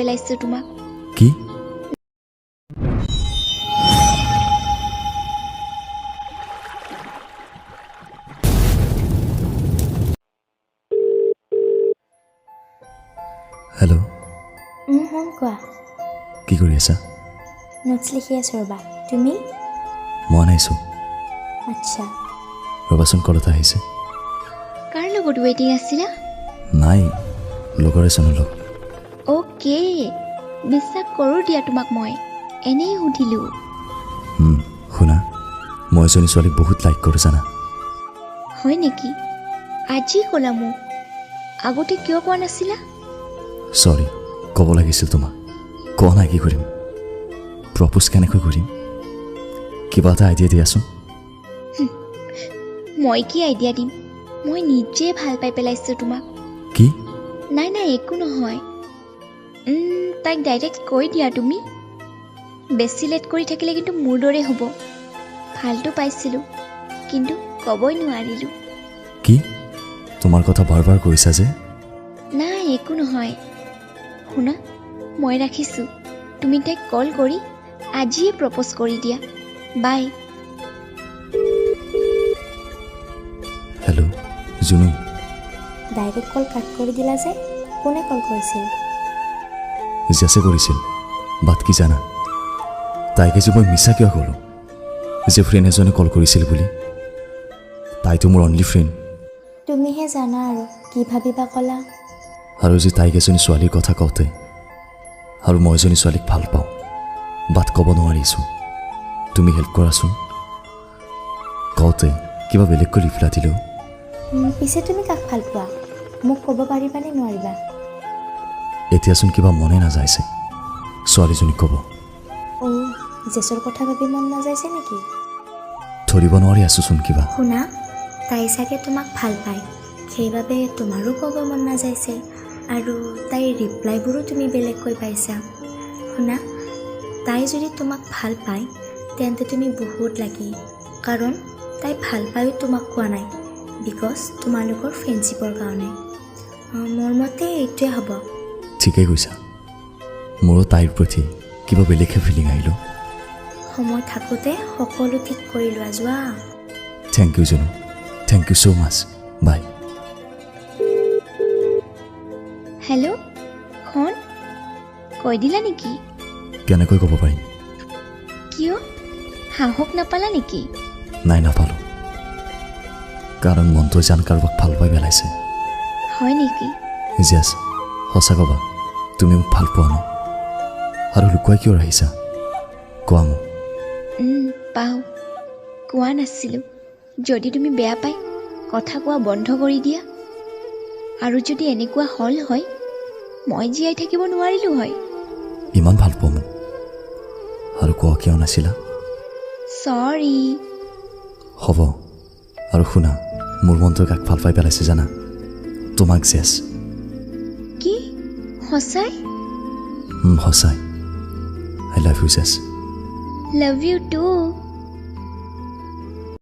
পেলাইছো তোমাক। কি? হেল্ল'। কোৱা। কি কৰি আছা? নোটছ লিখি আছোঁ ৰ'বা। তুমি? মই নাইছোঁ। আচ্ছা। ৰ'বাচোন, কল এটা আহিছে। কাৰ লগত ৱেইটিং আছিলা? নাই, লগৰ এজনৰ লগ। অ'কে, বিশ্বাস কৰোঁ দিয়া তোমাক মই। এনেই সুধিলোঁ। শুনা, মই এজনী ছোৱালীক বহুত লাইক কৰোঁ জানা। হয় নেকি? আজি ক'লা মোক, আগতে কিয় কোৱা নাছিলা? চৰি, ক'ব লাগিছিল তোমাক। কোৱা নাই, কি কৰিম? প্ৰপ'জ কেনেকৈ কৰিম? কিবা এটা আইডিয়া দিয়াচোন। মই কি আইডিয়া দিম? মই নিজে ভাল পাই পেলাইছোঁ তোমাক। কি? নাই নাই, একো নহয়। তাইক ডাইৰেক্ট কৈ দিয়া তুমি। বেছি লেট কৰি থাকিলে কিন্তু মোৰ দৰে হ'ব। ভালটো পাইছিলোঁ, কিন্তু ক'বই নোৱাৰিলোঁ। কি? তোমাৰ কথা বাৰ বাৰ কৈছা যে? নাই, একো নহয়। শুনা, মই ৰাখিছোঁ। তুমি তাইক কল কৰি আজিয়ে প্ৰপ'জ কৰি দিয়া। বাই। হেল্ল', জুনু। ডাইৰেক্ট কল কাট কৰি দিলা যে? কোনে কল কৰিছিল? জেছে কৰিছিল। বাট কি জানা, তাইক যে মই মিছা কিয় ক'লোঁ যে ফ্ৰেণ্ড এজনে কল কৰিছিল বুলি? তাইতো মোৰ অনলি ফ্ৰেণ্ড। তুমিহে জানা আৰু কি ভাবিবা ক'লা। আৰু যে তাইক এজনী ছোৱালীৰ কথা কওঁতে, আৰু মই এজনী ছোৱালীক ভাল পাওঁ, বাট ক'ব নোৱাৰিছোঁ। তুমি হেল্প কৰাচোন। কওঁতে কিবা বেলেগকৈ ৰিপ্লাই দিলোঁ। পিছে তুমি কাক ভাল পোৱা? মোক ক'ব পাৰিবানে নোৱাৰিবা? এতিয়াচোন কিবা মনে নাযাইছে ছোৱালীজনীক ক'ব। জেছৰ কথা ভাবি মন নাযাইছে নেকি? ধৰিব নোৱাৰি আছোচোন কিবা। শুনা, তাই চাগে তোমাক ভাল পায়, সেইবাবে তোমাৰো ক'ব মন নাযাইছে। আৰু তাইৰ ৰিপ্লাইবোৰো তুমি বেলেগকৈ পাইছা। শুনা, তাই যদি তোমাক ভাল পায় তেন্তে তুমি বহুত লাকি, কাৰণ তাই ভাল পায়ো তোমাক কোৱা নাই, বিকজ তোমালোকৰ ফ্ৰেণ্ডশ্বিপৰ কাৰণে। মোৰ মতে এইটোৱে হ'ব। ঠিকেই কৈছা। মোৰো তাইৰ প্ৰতি কিবা বেলেগহে ফিলিং আহিলোঁ। সময় থাকোঁতে সকলো ঠিক কৰি লোৱা। যোৱা। Thank you Junu, thank you so' much. Bye. Hello', খন কৈ দিলা নেকি? কেনেকৈ ক'ব পাৰিম? কিয়? সাহস নাপালা নেকি? নাই, নাপালোঁ। কাৰণ মনটোৱে জান কাৰোবাক ভাল পাই পেলাইছে। হয় নেকি? জেছ, সঁচা ক'বা, তুমি মোক ভাল পোৱা ন? আৰু লুকুৱাই কিয় আহিছা? কোৱা মোক। পাওঁ, কোৱা নাছিলোঁ। যদি তুমি বেয়া পাই কথা কোৱা বন্ধ কৰি দিয়া, আৰু যদি এনেকুৱা হ'ল হয়, মই জীয়াই থাকিব নোৱাৰিলোঁ হয়। ইমান ভাল পোৱা মোক, আৰু কোৱা কিয় নাছিলা? চৰি। হ'ব। আৰু শুনা, মোৰ মনটোৱে কাক ভাল পাই পেলাইছে জানা? তোমাক জেছ। কি? সঁচাই? সঁচাই। I love you Jess. Love you two.